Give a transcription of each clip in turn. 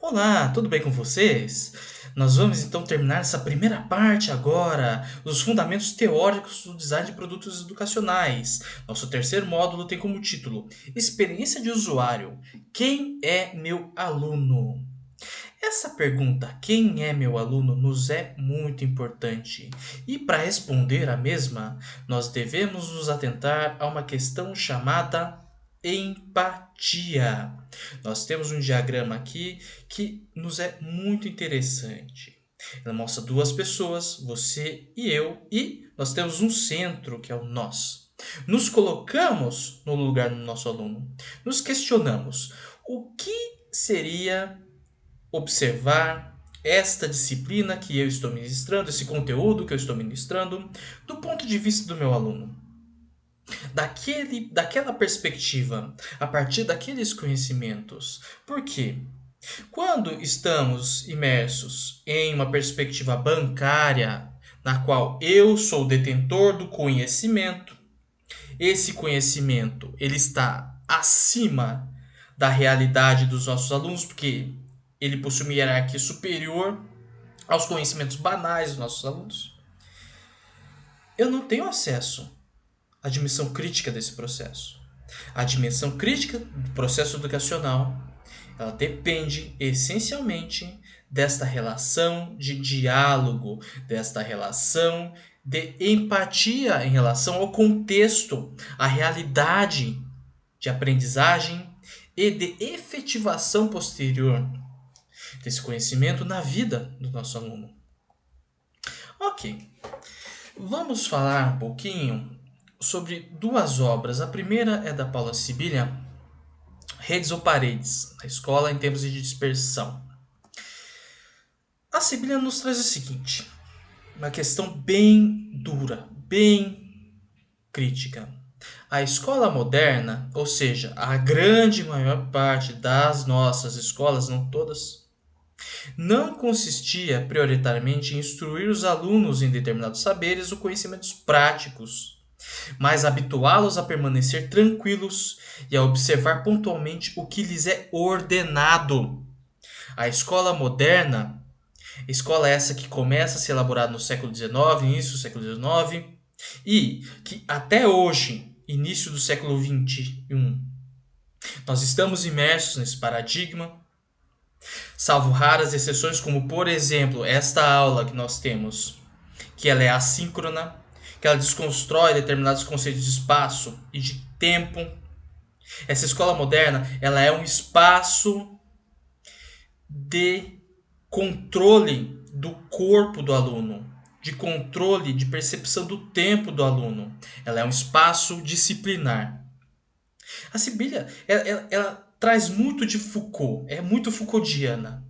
Olá, tudo bem com vocês? Nós vamos então terminar essa primeira parte agora, os fundamentos teóricos do design de produtos educacionais. Nosso terceiro módulo tem como título Experiência de usuário. Quem é meu aluno? Essa pergunta, quem é meu aluno, nos é muito importante. E para responder a mesma, nós devemos nos atentar a uma questão chamada empatia. Nós temos um diagrama aqui que nos é muito interessante. Ela mostra duas pessoas, você e eu, e nós temos um centro que é o nós. Nos colocamos no lugar do nosso aluno. Nos questionamos o que seria observar esta disciplina que eu estou ministrando, esse conteúdo que eu estou ministrando, do ponto de vista do meu aluno. Daquela perspectiva, a partir daqueles conhecimentos. Por quê? Quando estamos imersos em uma perspectiva bancária, na qual eu sou o detentor do conhecimento, esse conhecimento ele está acima da realidade dos nossos alunos, porque ele possui uma hierarquia superior aos conhecimentos banais dos nossos alunos. Eu não tenho acesso à dimensão crítica desse processo. A dimensão crítica do processo educacional, ela depende essencialmente desta relação de diálogo, desta relação de empatia em relação ao contexto, à realidade de aprendizagem e de efetivação posterior desse conhecimento na vida do nosso aluno. Ok, vamos falar um pouquinho sobre duas obras. A primeira é da Paula Sibilha, Redes ou Paredes, a escola em tempos de dispersão. A Sibilha nos traz o seguinte, uma questão bem dura, bem crítica. A escola moderna, ou seja, a grande maior parte das nossas escolas, não todas, não consistia prioritariamente em instruir os alunos em determinados saberes ou conhecimentos práticos, mas habituá-los a permanecer tranquilos e a observar pontualmente o que lhes é ordenado. A escola moderna, escola essa que começa a ser elaborada no século XIX, início do século XIX, e que até hoje, início do século XXI, nós estamos imersos nesse paradigma, salvo raras exceções, como por exemplo esta aula que nós temos, que ela é assíncrona, que ela desconstrói determinados conceitos de espaço e de tempo. Essa escola moderna, ela é um espaço de controle do corpo do aluno, de controle, de percepção do tempo do aluno. Ela é um espaço disciplinar. A Sibylla, ela traz muito de Foucault, é muito Foucauldiana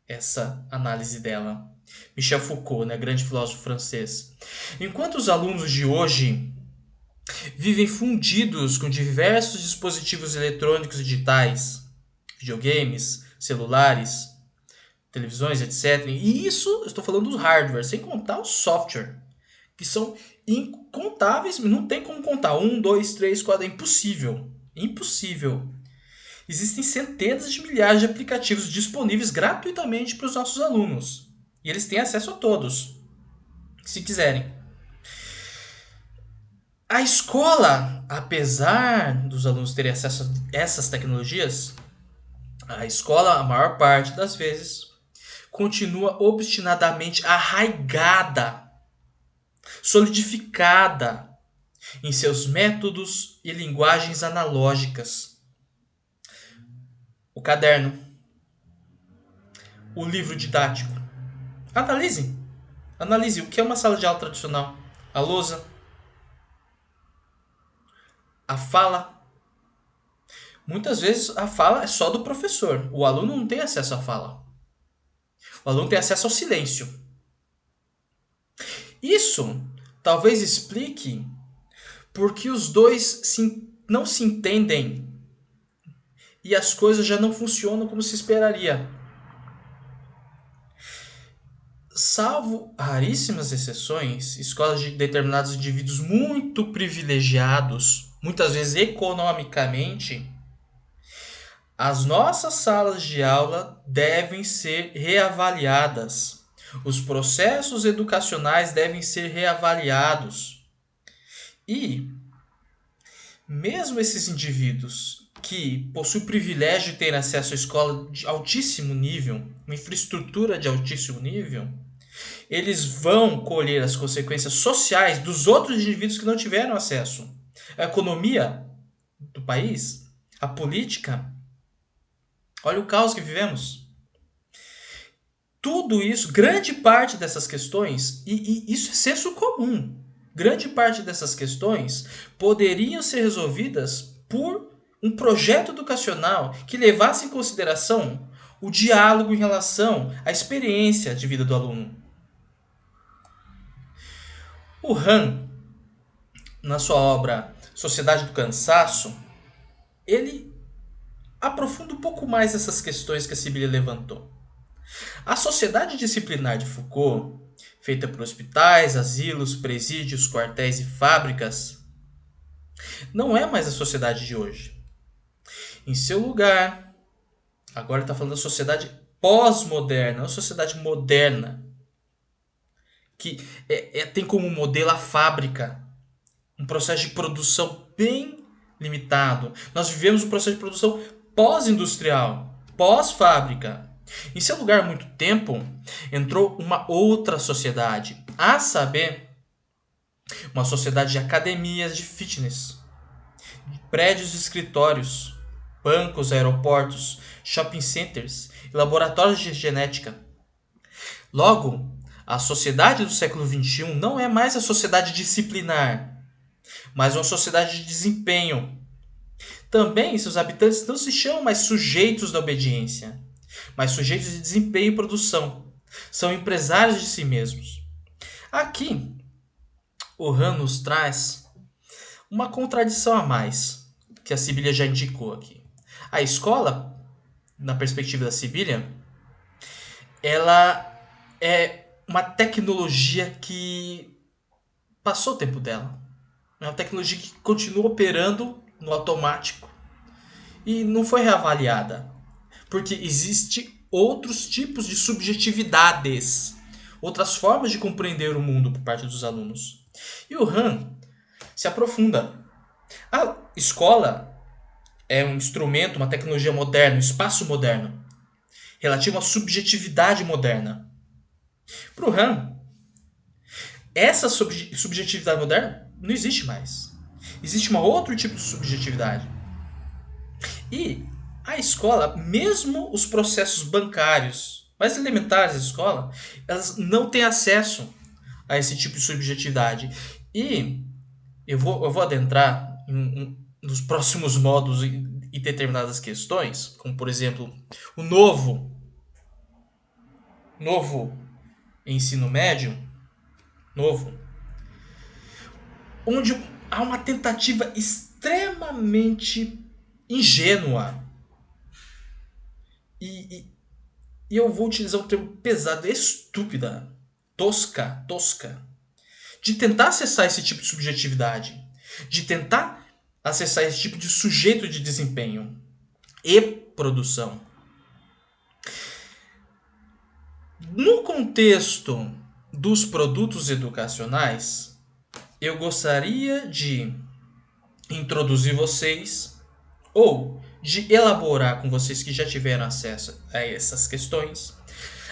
essa análise dela. Michel Foucault, né, grande filósofo francês. Enquanto os alunos de hoje vivem fundidos com diversos dispositivos eletrônicos e digitais, videogames, celulares, televisões, etc. E isso, eu estou falando dos hardware, sem contar o software, que são incontáveis, não tem como contar. Um, dois, três, quatro, é impossível. Impossível. Existem centenas de milhares de aplicativos disponíveis gratuitamente para os nossos alunos. E eles têm acesso a todos, se quiserem. A escola, apesar dos alunos terem acesso a essas tecnologias, a escola, a maior parte das vezes, continua obstinadamente arraigada, solidificada em seus métodos e linguagens analógicas. O caderno, o livro didático. Analise. Analise o que é uma sala de aula tradicional. A lousa, a fala. Muitas vezes a fala é só do professor. O aluno não tem acesso à fala. O aluno tem acesso ao silêncio. Isso talvez explique porque os dois não se entendem e as coisas já não funcionam como se esperaria. Salvo raríssimas exceções, escolas de determinados indivíduos muito privilegiados, muitas vezes economicamente, As nossas salas de aula devem ser reavaliadas. Os processos educacionais devem ser reavaliados. E mesmo esses indivíduos que possuem o privilégio de ter acesso à escola de altíssimo nível, uma infraestrutura de altíssimo nível, eles vão colher as consequências sociais dos outros indivíduos que não tiveram acesso. A economia do país, a política, olha o caos que vivemos. Tudo isso, grande parte dessas questões, e isso é senso comum, grande parte dessas questões poderiam ser resolvidas por um projeto educacional que levasse em consideração o diálogo em relação à experiência de vida do aluno. O Han, na sua obra Sociedade do Cansaço, ele aprofunda um pouco mais essas questões que a Sibília levantou. A sociedade disciplinar de Foucault, feita por hospitais, asilos, presídios, quartéis e fábricas, não é mais a sociedade de hoje. Em seu lugar, agora ele está falando da sociedade pós-moderna, não sociedade moderna, que tem como modelo a fábrica, um processo de produção bem limitado. Nós vivemos um processo de produção pós-industrial, pós-fábrica. Em seu lugar, há muito tempo, entrou uma outra sociedade, a saber, uma sociedade de academias de fitness, de prédios de escritórios, bancos, aeroportos, shopping centers e laboratórios de genética. Logo, a sociedade do século XXI não é mais a sociedade disciplinar, mas uma sociedade de desempenho. Também seus habitantes não se chamam mais sujeitos da obediência, mas sujeitos de desempenho e produção. São empresários de si mesmos. Aqui, o Han nos traz uma contradição a mais, que a Sibília já indicou aqui. A escola, na perspectiva da Sibília, ela é uma tecnologia que passou o tempo dela. É uma tecnologia que continua operando no automático e não foi reavaliada. Porque existem outros tipos de subjetividades, outras formas de compreender o mundo por parte dos alunos. E o Han se aprofunda. A escola é um instrumento, uma tecnologia moderna, um espaço moderno, relativo à subjetividade moderna. Para o Han, essa subjetividade moderna não existe mais. Existe um outro tipo de subjetividade. E a escola, mesmo os processos bancários mais elementares da escola, elas não têm acesso a esse tipo de subjetividade. E eu vou adentrar nos próximos módulos e determinadas questões, como por exemplo o novo ensino médio, novo, onde há uma tentativa extremamente ingênua e eu vou utilizar um termo pesado, estúpida, tosca, de tentar acessar esse tipo de subjetividade, de tentar acessar esse tipo de sujeito de desempenho e produção. No contexto dos produtos educacionais, eu gostaria de introduzir vocês ou de elaborar com vocês que já tiveram acesso a essas questões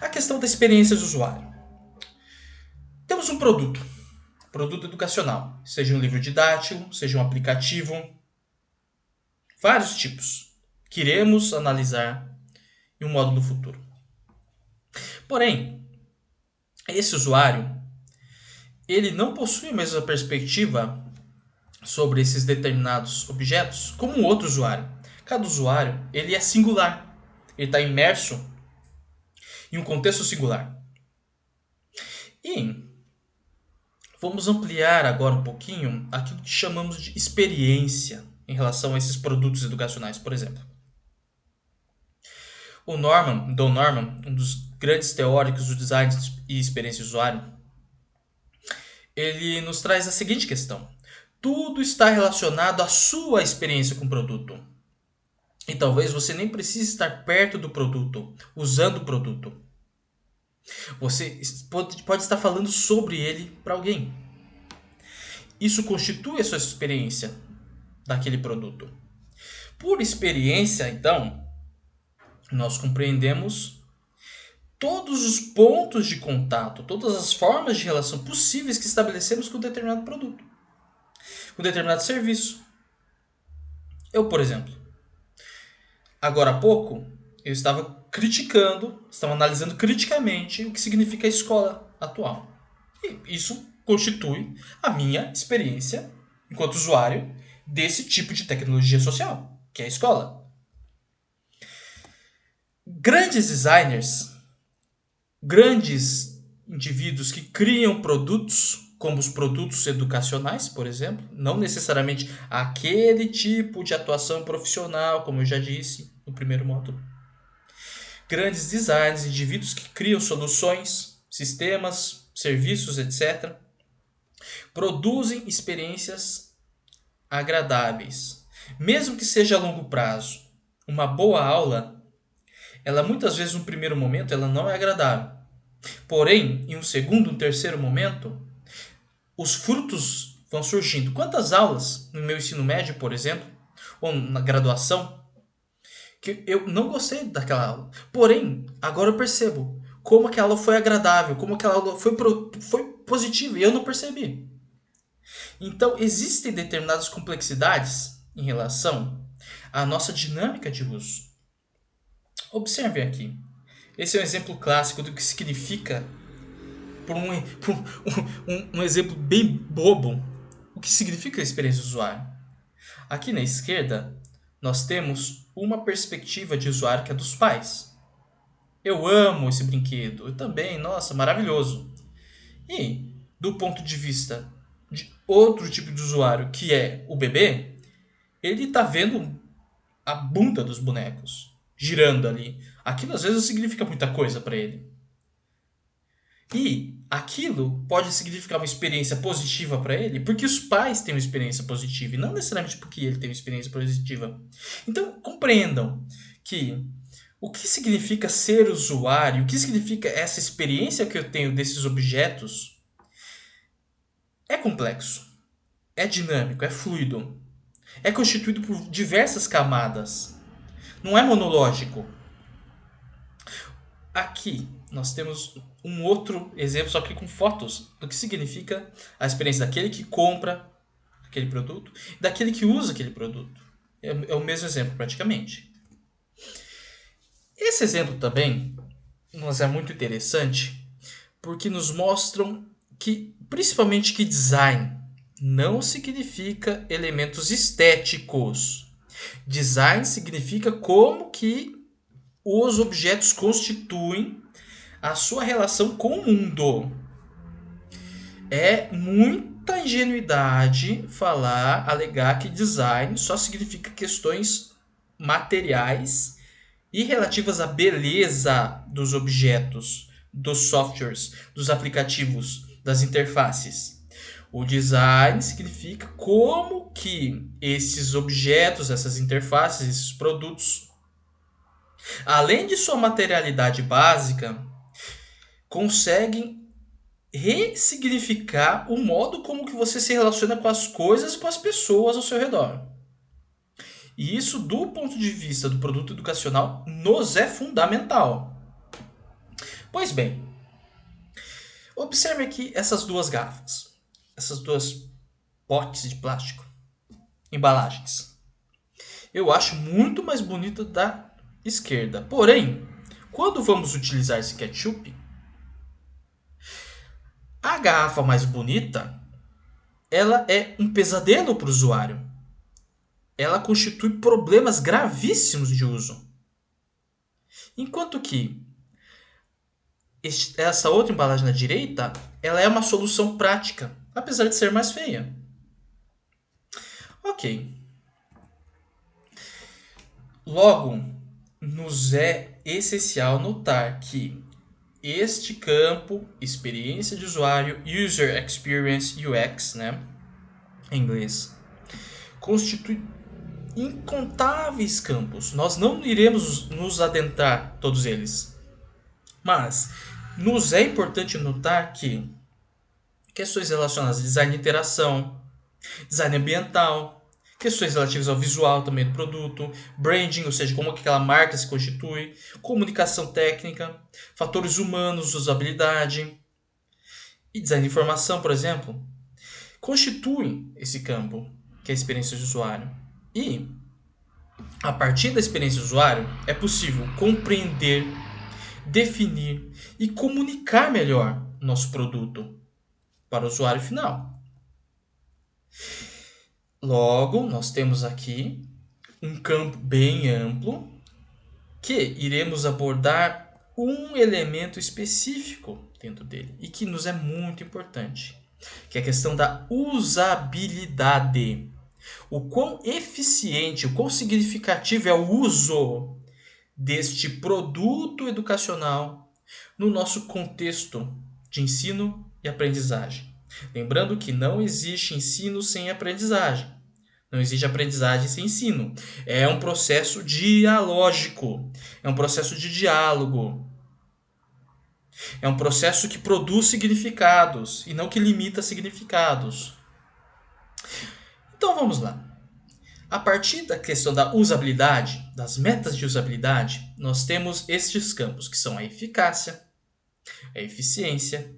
a questão da experiência do usuário. Temos um produto educacional, seja um livro didático, seja um aplicativo, vários tipos que iremos analisar em um módulo futuro. Porém, esse usuário ele não possui a mesma perspectiva sobre esses determinados objetos como um outro usuário. Cada usuário ele é singular, ele está imerso em um contexto singular. E vamos ampliar agora um pouquinho aquilo que chamamos de experiência em relação a esses produtos educacionais, por exemplo. O Don Norman, um dos grandes teóricos do design e experiência de usuário, ele nos traz a seguinte questão: tudo está relacionado à sua experiência com o produto. E talvez você nem precise estar perto do produto, usando o produto. Você pode estar falando sobre ele para alguém. Isso constitui a sua experiência daquele produto. Por experiência, então, nós compreendemos todos os pontos de contato, todas as formas de relação possíveis que estabelecemos com determinado produto, com determinado serviço. Eu, por exemplo, agora há pouco, eu estava analisando criticamente o que significa a escola atual. E isso constitui a minha experiência enquanto usuário desse tipo de tecnologia social, que é a escola. Grandes designers, grandes indivíduos que criam produtos, como os produtos educacionais, por exemplo, não necessariamente aquele tipo de atuação profissional, como eu já disse no primeiro módulo. Grandes designers, indivíduos que criam soluções, sistemas, serviços, etc., produzem experiências agradáveis, mesmo que seja a longo prazo. Uma boa aula, ela muitas vezes no primeiro momento ela não é agradável. Porém, em um segundo, um terceiro momento, os frutos vão surgindo. Quantas aulas no meu ensino médio, por exemplo, ou na graduação, que eu não gostei daquela aula. Porém, agora eu percebo como aquela aula foi agradável, como aquela aula foi positiva e eu não percebi. Então, existem determinadas complexidades em relação à nossa dinâmica de uso. Observe aqui. Esse é um exemplo clássico do que significa, por um exemplo bem bobo, o que significa a experiência do usuário. Aqui na esquerda, nós temos uma perspectiva de usuário que é dos pais. Eu amo esse brinquedo, eu também, nossa, maravilhoso. E, do ponto de vista de outro tipo de usuário, que é o bebê, ele está vendo a bunda dos bonecos girando ali. Aquilo às vezes não significa muita coisa para ele. E aquilo pode significar uma experiência positiva para ele, porque os pais têm uma experiência positiva, e não necessariamente porque ele tem uma experiência positiva. Então, compreendam que o que significa ser usuário, o que significa essa experiência que eu tenho desses objetos, é complexo, é dinâmico, é fluido, é constituído por diversas camadas, não é monológico. Aqui nós temos um outro exemplo, só que com fotos, do que significa a experiência daquele que compra aquele produto e daquele que usa aquele produto. É o mesmo exemplo, praticamente. Esse exemplo também nos é muito interessante porque nos mostram que, principalmente, que design não significa elementos estéticos. Design significa como que os objetos constituem a sua relação com o mundo. É muita ingenuidade alegar que design só significa questões materiais e relativas à beleza dos objetos, dos softwares, dos aplicativos, das interfaces. O design significa como que esses objetos, essas interfaces, esses produtos, além de sua materialidade básica, conseguem ressignificar o modo como que você se relaciona com as coisas e com as pessoas ao seu redor. E isso, do ponto de vista do produto educacional, nos é fundamental. Pois bem, observe aqui essas duas garrafas, essas duas potes de plástico, embalagens. Eu acho muito mais bonita da esquerda. Porém, quando vamos utilizar esse ketchup, a garrafa mais bonita, ela é um pesadelo para o usuário. Ela constitui problemas gravíssimos de uso. Enquanto que essa outra embalagem na direita, ela é uma solução prática, apesar de ser mais feia. Ok. Logo, nos é essencial notar que este campo, experiência de usuário, User Experience, UX, né, em inglês, constitui incontáveis campos. Nós não iremos nos adentrar todos eles. Mas nos é importante notar que questões relacionadas a design de interação, design ambiental, questões relativas ao visual também do produto, branding, ou seja, como aquela marca se constitui, comunicação técnica, fatores humanos, usabilidade e design de informação, por exemplo, constituem esse campo, que é a experiência de usuário. E, a partir da experiência de usuário, é possível compreender, definir e comunicar melhor o nosso produto para o usuário final. Logo, nós temos aqui um campo bem amplo que iremos abordar um elemento específico dentro dele e que nos é muito importante, que é a questão da usabilidade. O quão eficiente, o quão significativo é o uso deste produto educacional no nosso contexto de ensino e aprendizagem. Lembrando que não existe ensino sem aprendizagem. Não existe aprendizagem sem ensino. É um processo dialógico. É um processo de diálogo. É um processo que produz significados e não que limita significados. Então vamos lá. A partir da questão da usabilidade, das metas de usabilidade, nós temos estes campos, que são a eficácia, a eficiência,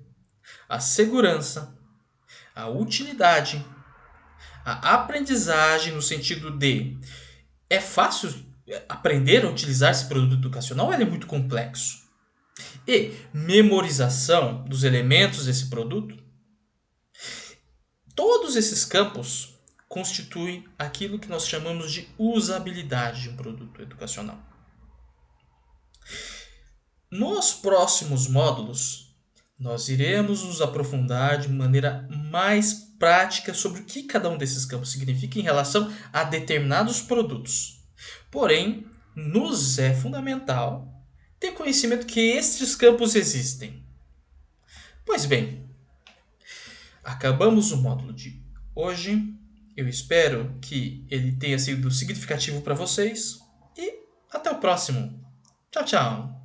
a segurança, a utilidade, a aprendizagem no sentido de é fácil aprender a utilizar esse produto educacional ou ele é muito complexo? E memorização dos elementos desse produto. Todos esses campos constituem aquilo que nós chamamos de usabilidade de um produto educacional. Nos próximos módulos, nós iremos nos aprofundar de maneira mais prática sobre o que cada um desses campos significa em relação a determinados produtos. Porém, nos é fundamental ter conhecimento que estes campos existem. Pois bem, acabamos o módulo de hoje. Eu espero que ele tenha sido significativo para vocês e até o próximo. Tchau, tchau!